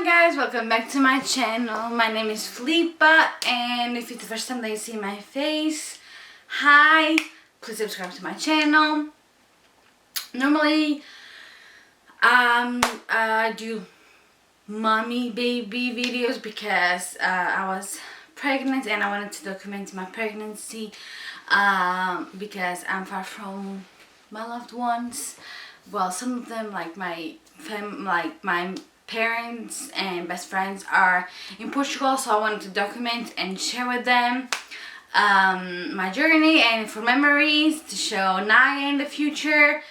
Hi guys, welcome back to my channel. My name is Filipa, and if it's the first time that you see my face, hi, please subscribe to my channel. Normally I do mommy baby videos because I was pregnant and I wanted to document my pregnancy because I'm far from my loved ones. Well, some of them, like my parents and best friends, are in Portugal, so I wanted to document and share with them my journey and for memories to show Naya in the future.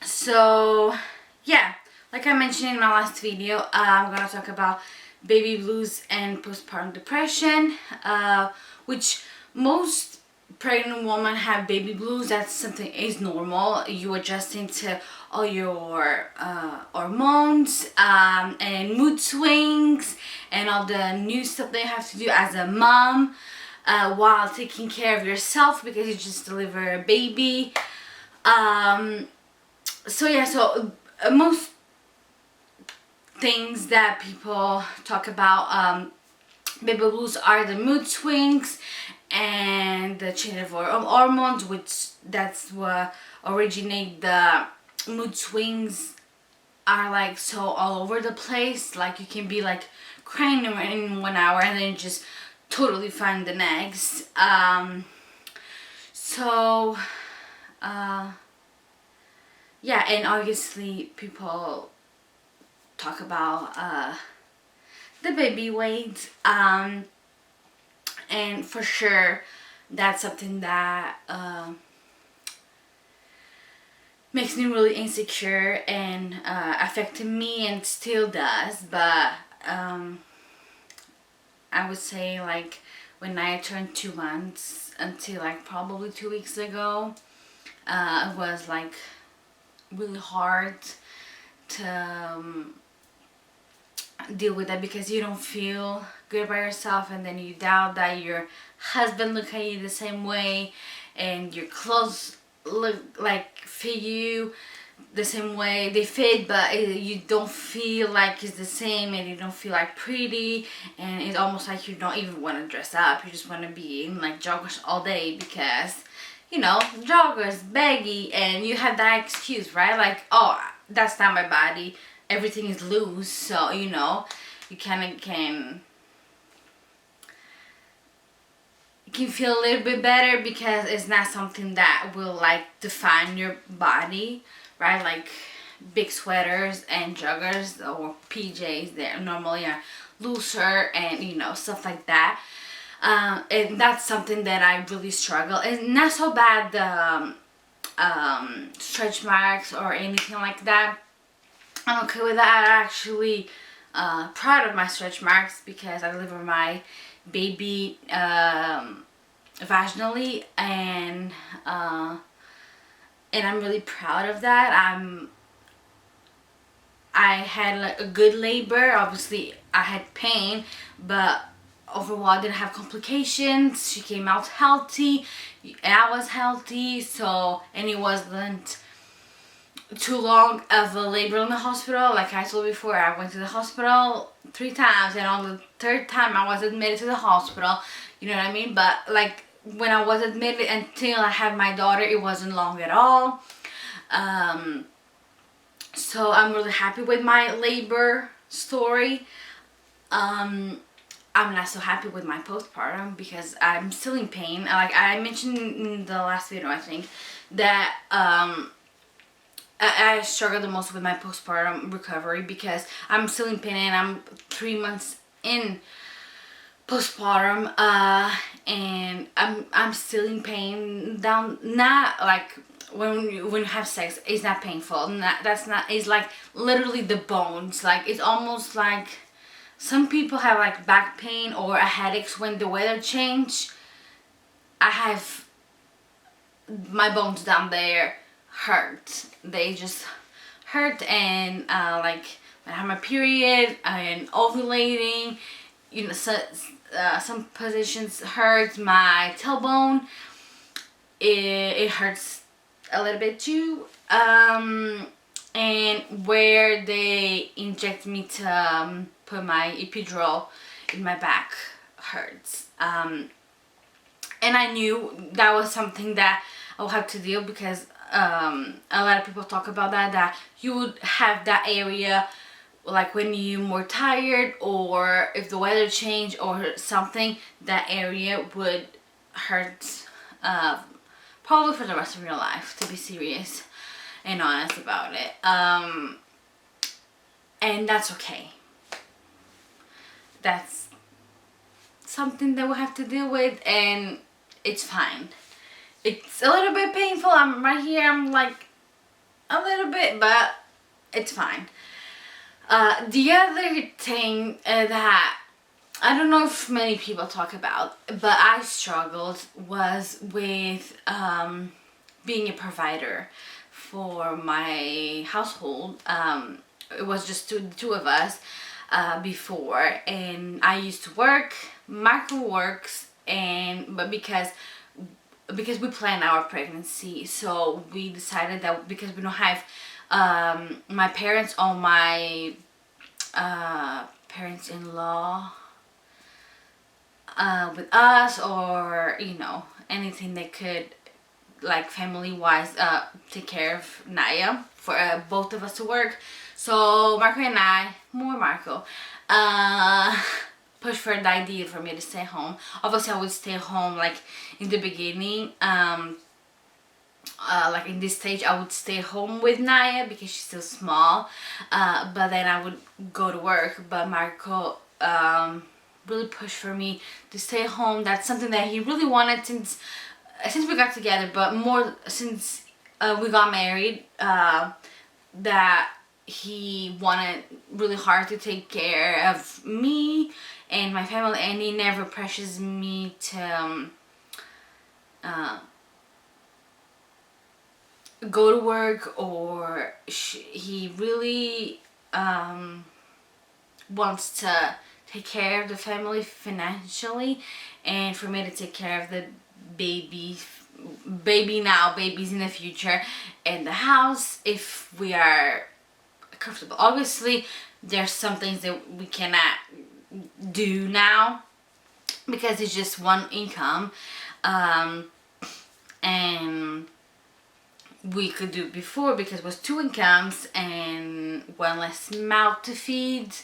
So yeah, like I mentioned in my last video, I'm gonna talk about baby blues and postpartum depression, which most pregnant women have baby blues. That's something is normal. You adjusting to all your hormones and mood swings and all the new stuff that you have to do as a mom while taking care of yourself because you just deliver a baby. So yeah, most things that people talk about baby blues are the mood swings and the change of hormones, which that's what originate the mood swings. Are like so all over the place, like you can be like crying in 1 hour and then just totally fine the next. Yeah, and obviously people talk about the baby weight, and for sure that's something that makes me really insecure and affected me and still does. But I would say, like, when I turned 2 months until like probably 2 weeks ago, it was like really hard to deal with that because you don't feel good by yourself, and then you doubt that your husband look at you the same way and your clothes look like fit you the same way they fit, but you don't feel like it's the same, and you don't feel like pretty, and it's almost like you don't even want to dress up. You just want to be in like joggers all day because, you know, joggers, baggy, and you have that excuse, right? Like, oh, that's not my body, everything is loose, so you know, you kind of can feel a little bit better because it's not something that will like define your body, right? Like big sweaters and joggers or PJs that normally are looser and, you know, stuff like that. And that's something that I really struggle. It's not so bad the stretch marks or anything like that. I'm okay with that. I'm actually proud of my stretch marks because I deliver my baby vaginally, and I'm really proud of that. I had like a good labor. Obviously I had pain, but overall I didn't have complications. She came out healthy, I was healthy, so, and it wasn't too long of a labor in the hospital. Like I told before, I went to the hospital 3 times, and on the 3rd time I was admitted to the hospital, you know what I mean? But like when I was admitted until I had my daughter, it wasn't long at all. So I'm really happy with my labor story. I'm not so happy with my postpartum because I'm still in pain. Like I mentioned in the last video, I think, that I struggle the most with my postpartum recovery because I'm still in pain, and I'm 3 months in postpartum, and I'm still in pain. Not like when you have sex, it's not painful. That's not. It's like literally the bones. Like it's almost like some people have like back pain or headaches when the weather change. I have my bones down there hurt. They just hurt, and like when I have my period and ovulating, you know, some positions hurt. My tailbone, it hurts a little bit too. and where they inject me to put my epidural in my back hurts. And I knew that was something that I would have to deal, because a lot of people talk about that you would have that area, like when you're more tired, or if the weather change or something, that area would hurt probably for the rest of your life, to be serious and honest about it. And that's okay. That's something that we have to deal with, and it's fine. It's a little bit painful. I'm right here, I'm like a little bit, but it's fine. The other thing that I don't know if many people talk about, but I struggled, was with being a provider for my household. It was just the two of us before, and I used to work, Marco works, but because we planned our pregnancy, so we decided that because we don't have my parents or my parents-in-law with us, or anything that could, like, family wise, take care of Naya, for both of us to work. So Marco and I, more Marco, pushed for the idea for me to stay home. Obviously I would stay home, like, in the beginning, like in this stage I would stay home with Naya because she's still small, but then I would go to work. But Marco really pushed for me to stay home. That's something that he really wanted since we got together, but more since we got married, that he wanted really hard to take care of me and my family, and he never pressures me to go to work, or he really wants to take care of the family financially, and for me to take care of the baby now, babies in the future, and the house if we are comfortable. Obviously there's some things that we cannot do now because it's just one income, and we could do before because it was two incomes and one less mouth to feed,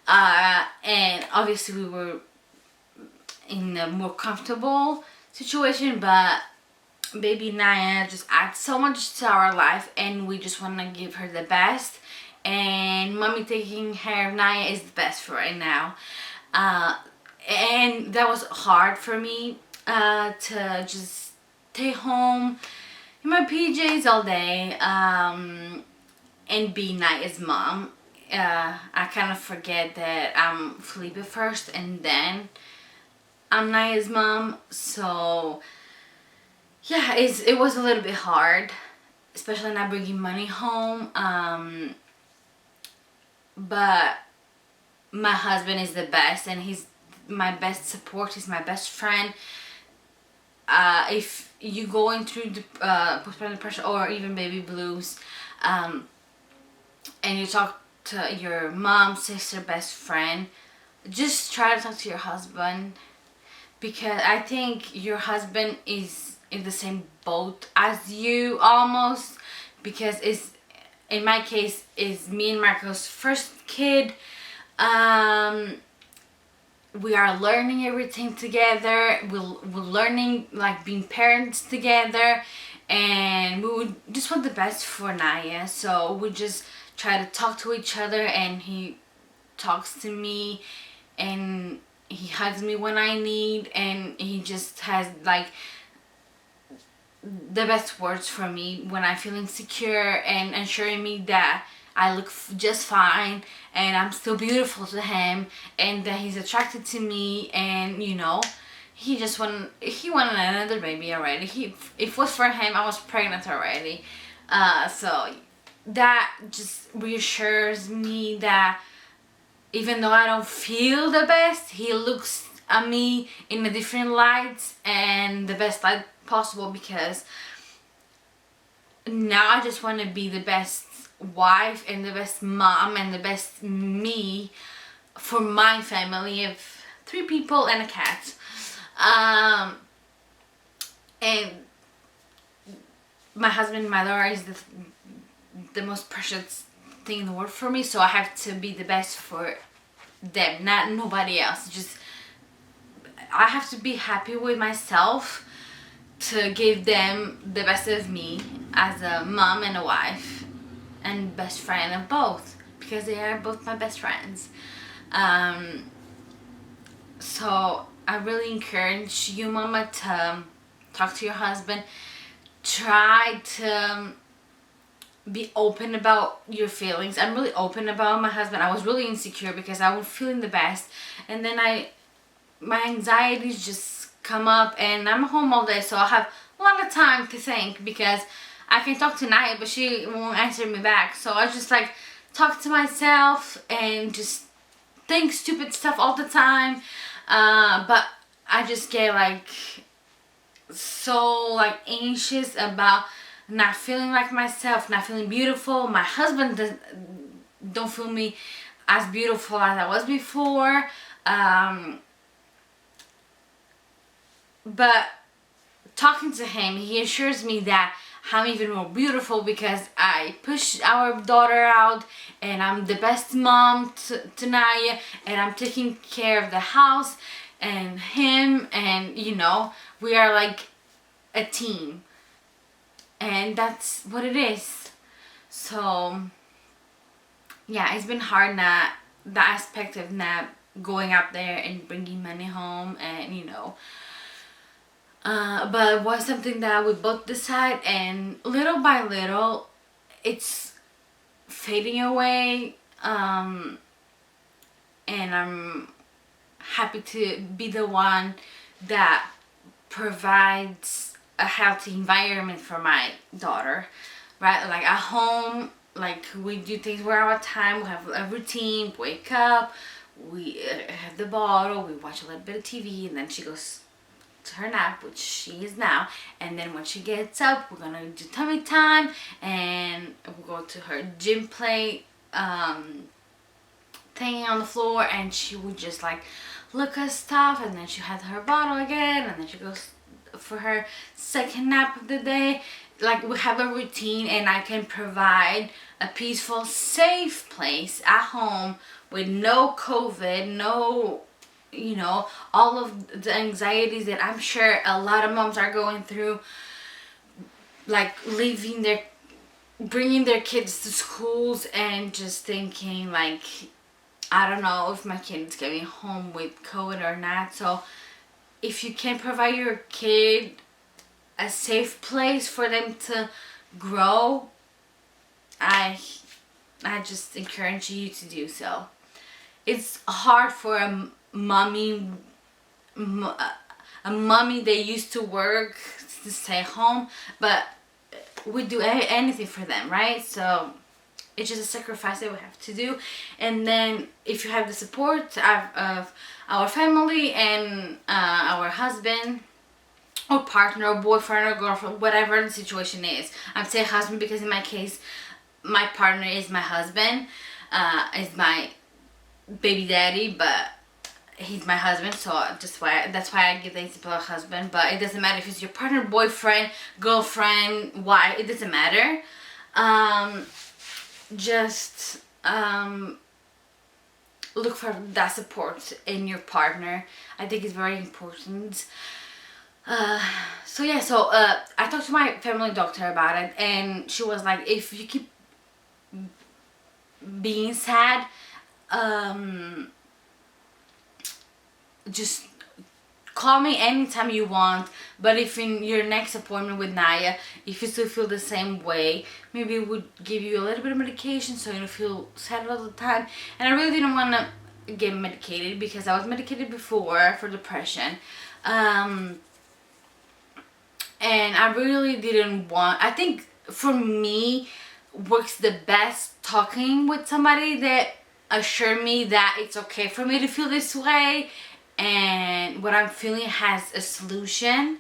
and obviously we were in a more comfortable situation, but baby Naya just adds so much to our life, and we just want to give her the best, and mommy taking care of Naya is the best for right now. And that was hard for me, to just stay home in my PJs all day, and be Naya's mom. I kind of forget that I'm Filipa first, and then I'm Naya's mom. So yeah, it was a little bit hard, especially not bringing money home. But my husband is the best, and he's my best support. He's my best friend. If you going through the postpartum depression or even baby blues, and you talk to your mom, sister, best friend, just try to talk to your husband, because I think your husband is in the same boat as you almost, because it's, in my case, is me and Marco's first kid. We are learning everything together. We're learning, like, being parents together, and we would just want the best for Naya. So we just try to talk to each other, and he talks to me, and he hugs me when I need, and he just has, like, the best words for me when I feel insecure, and ensuring me that I look just fine and I'm still beautiful to him, and that he's attracted to me, and he wanted another baby already. If it was for him, I was pregnant already. So that just reassures me that even though I don't feel the best, he looks at me in a different light, and the best light possible, because now I just want to be the best wife and the best mom and the best me for my family of 3 people and a cat. And my husband and my daughter is the most precious thing in the world for me, so I have to be the best for them, not nobody else. Just I have to be happy with myself to give them the best of me as a mom and a wife and best friend of both, because they are both my best friends. So I really encourage you, mama, to talk to your husband. Try to be open about your feelings. I'm really open about my husband. I was really insecure because I was feeling the best, and then my anxieties just come up, and I'm home all day, so I have a lot of time to think, because I can talk to Naya, but she won't answer me back. So I just like talk to myself and just think stupid stuff all the time. But I just get like so like anxious about not feeling like myself, not feeling beautiful. My husband don't feel me as beautiful as I was before. But talking to him, he assures me that I'm even more beautiful because I push our daughter out, and I'm the best mom to Naya, and I'm taking care of the house and him, and you know, we are like a team, and that's what it is. So yeah, it's been hard, not the aspect of not going out there and bringing money home, and you know, but it was something that we both decide, and little by little it's fading away, and I'm happy to be the one that provides a healthy environment for my daughter, right? Like at home, like we do things where our time, we have a routine, wake up, we have the bottle, we watch a little bit of TV, and then she goes to her nap, which she is now, and then when she gets up, we're gonna do tummy time, and we'll go to her gym play thing on the floor, and she would just like look at stuff, and then she has her bottle again, and then she goes for her second nap of the day. Like we have a routine, and I can provide a peaceful, safe place at home with no COVID, no, you know, all of the anxieties that I'm sure a lot of moms are going through, like bringing their kids to schools and just thinking like, I don't know if my kid's getting home with COVID or not. So if you can provide your kid a safe place for them to grow, I just encourage you to do so. It's hard for a mommy that used to work to stay home, but we do anything for them, right? So it's just a sacrifice that we have to do. And then if you have the support of our family and our husband or partner or boyfriend or girlfriend, whatever the situation is. I'm saying husband because in my case, my partner is my husband, is my baby daddy, but he's my husband, so that's why I give the example of husband. But it doesn't matter if it's your partner, boyfriend, girlfriend, wife, it doesn't matter. Just look for that support in your partner. I think it's very important. So I talked to my family doctor about it, and she was like, if you keep being sad, just call me anytime you want, but if in your next appointment with Naya, if you still feel the same way, maybe it would give you a little bit of medication so you don't feel sad all the time. And I really didn't want to get medicated because I was medicated before for depression, and I really didn't want, I think for me works the best talking with somebody that assure me that it's okay for me to feel this way and what I'm feeling has a solution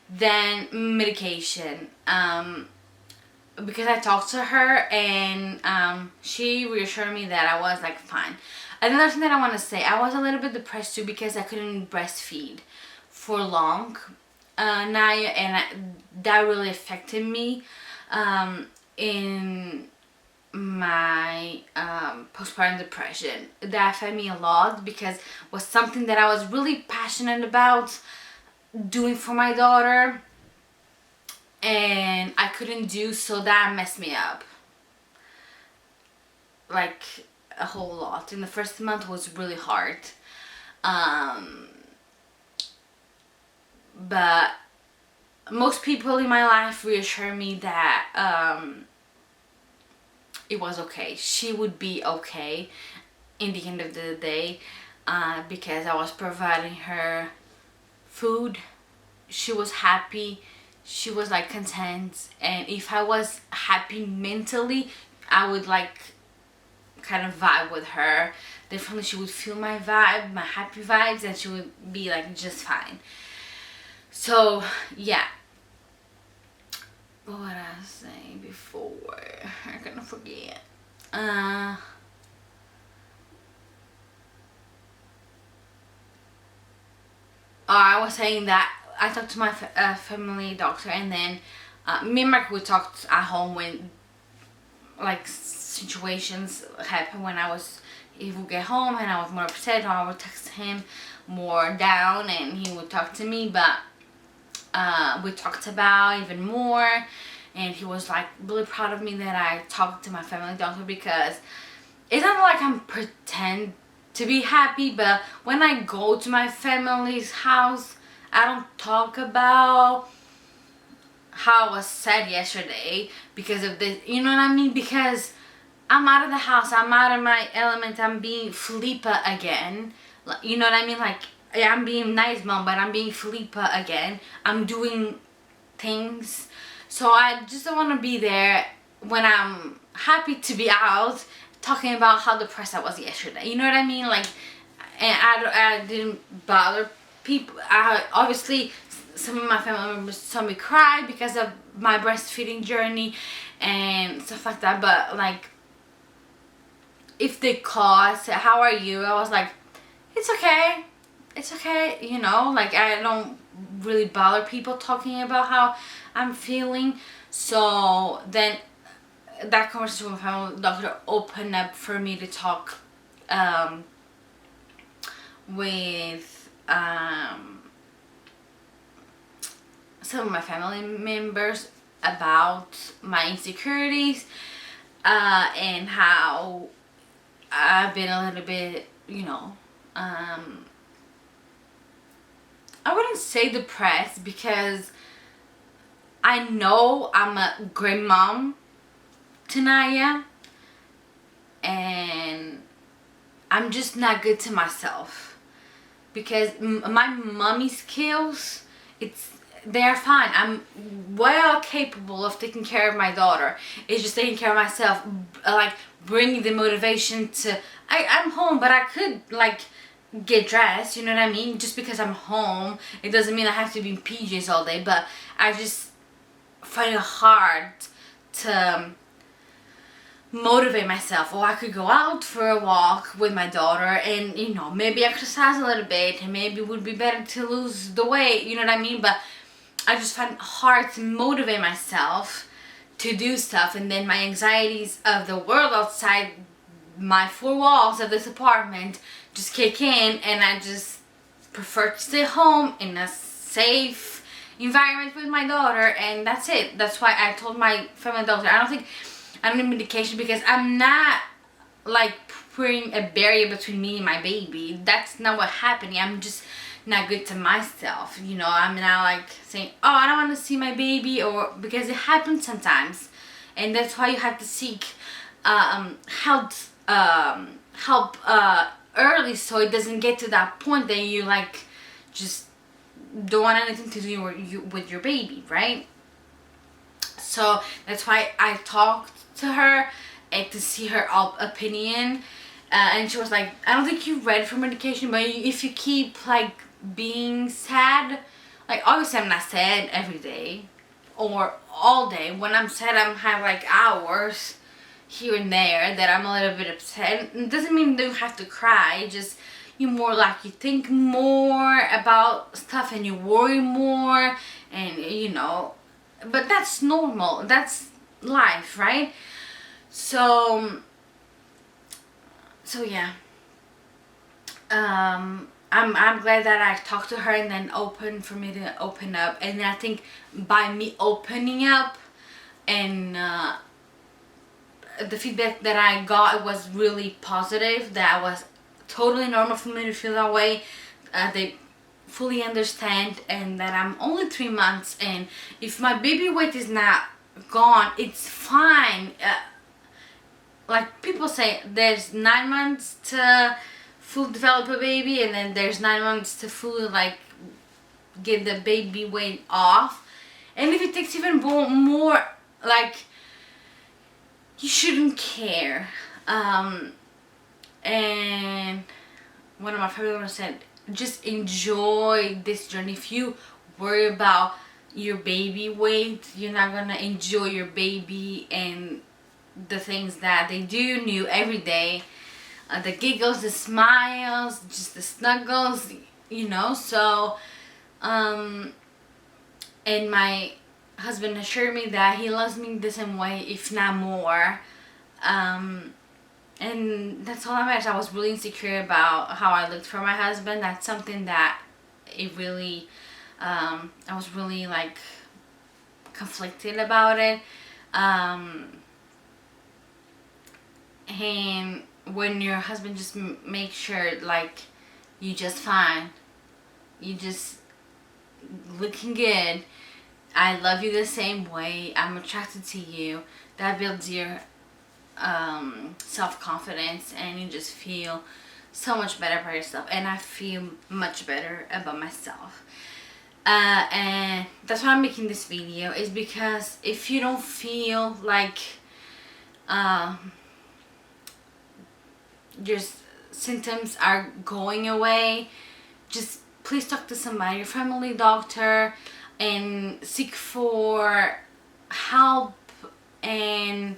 than medication. because I talked to her, and she reassured me that I was like fine. Another thing that I want to say, I was a little bit depressed too because I couldn't breastfeed for long, Naya, and that really affected me in my postpartum depression. That affected me a lot because it was something that I was really passionate about doing for my daughter, and I couldn't do, so that messed me up like a whole lot. In the first month was really hard, but most people in my life reassure me that it was okay. She would be okay in the end of the day, because I was providing her food. She was happy, she was like content, and if I was happy mentally, I would like kind of vibe with her. Definitely she would feel my vibe, my happy vibes, and she would be like just fine. So yeah, what was I saying before? I'm gonna forget. I was saying that I talked to my family doctor, and then me and Mark would talk at home when like situations happen when he would get home and I was more upset, or I would text him more down and he would talk to me, but we talked about even more, and he was like really proud of me that I talked to my family doctor, because it's not like I'm pretend to be happy, but when I go to my family's house, I don't talk about how I was sad yesterday because of this, you know what I mean? Because I'm out of the house, I'm out of my element, I'm being Filipa again, you know what I mean? Like, yeah, I'm being nice mom, but I'm being Filipa again. I'm doing things, so I just don't want to be there when I'm happy to be out talking about how depressed I was yesterday, you know what I mean? Like, and I didn't bother people. Obviously some of my family members saw me cry because of my breastfeeding journey and stuff like that, but like, if they call, say how are you, I was like, it's okay, it's okay, you know, like I don't really bother people talking about how I'm feeling. So then that conversation with my family doctor opened up for me to talk with some of my family members about my insecurities, and how I've been a little bit, you know, I wouldn't say depressed, because I know I'm a great mom to Naya, and I'm just not good to myself, because my mommy skills, they're fine. I'm well capable of taking care of my daughter. It's just taking care of myself, like bringing the motivation to, I'm home, but I could like get dressed, you know what I mean? Just because I'm home, it doesn't mean I have to be in PJs all day, but I just find it hard to motivate myself. Or I could go out for a walk with my daughter and, you know, maybe exercise a little bit, and maybe it would be better to lose the weight, you know what I mean? But I just find it hard to motivate myself to do stuff, and then my anxieties of the world outside my four walls of this apartment just kick in, and I just prefer to stay home in a safe environment with my daughter, and that's it. That's why I told my family doctor I don't need medication, because I'm not like putting a barrier between me and my baby. That's not what's happening. I'm just not good to myself, you know. I'm not like saying, oh, I don't want to see my baby, or because it happens sometimes, and that's why you have to seek help early, so it doesn't get to that point that you like just don't want anything to do with your baby, right? So that's why I talked to her and to see her opinion, and she was like, I don't think you're ready for medication, but if you keep like being sad, like obviously I'm not sad every day, or all day. When I'm sad, I'm have like hours here and there that I'm a little bit upset. It doesn't mean that you have to cry, just you more like you think more about stuff and you worry more, and you know, but that's normal, that's life, right? So yeah, I'm glad that I talked to her and then opened for me to open up. And I think by me opening up and the feedback that I got was really positive, that was totally normal for me to feel that way. They fully understand, and that I'm only 3 months, and if my baby weight is not gone, it's fine. Like people say, there's 9 months to fully develop a baby, and then there's 9 months to fully like get the baby weight off. And if it takes even more, like, you shouldn't care. And one of my favorite ones said, just enjoy this journey. If you worry about your baby weight, you're not gonna enjoy your baby and the things that they do new every day. The giggles, the smiles, just the snuggles, you know. So and my husband assured me that he loves me the same way, if not more. And that's all that matters. I was really insecure about how I looked for my husband. That's something that it really, I was really like conflicted about it. And when your husband just makes sure like you just fine, you just looking good, I love you the same way, I'm attracted to you, that builds your self-confidence, and you just feel so much better about yourself. And I feel much better about myself. And that's why I'm making this video, is because if you don't feel like your symptoms are going away, just please talk to somebody, your family doctor, and seek for help. And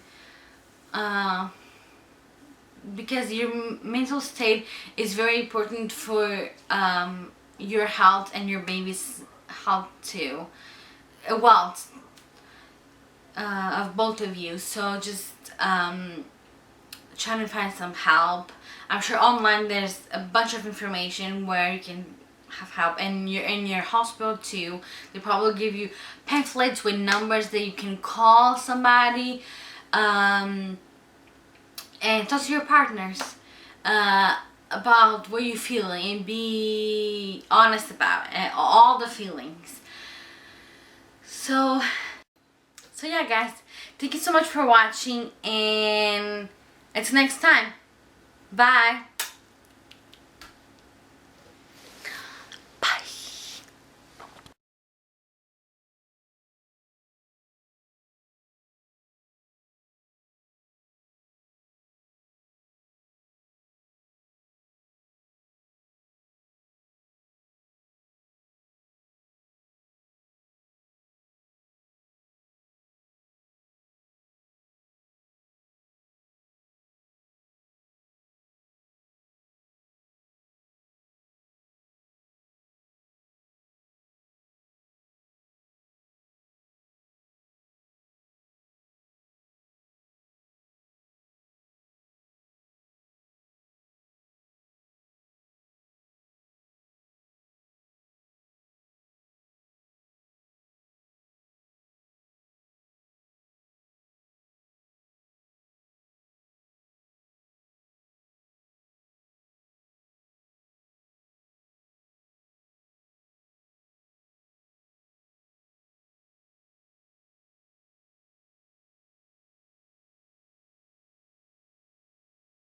because your mental state is very important for your health and your baby's health too, well, of both of you. So just trying to find some help. I'm sure online there's a bunch of information where you can have help, and you're in your hospital too. They probably give you pamphlets with numbers that you can call somebody, and talk to your partners about what you're feeling, and be honest about it, all the feelings. So yeah guys, thank you so much for watching, and until next time, bye.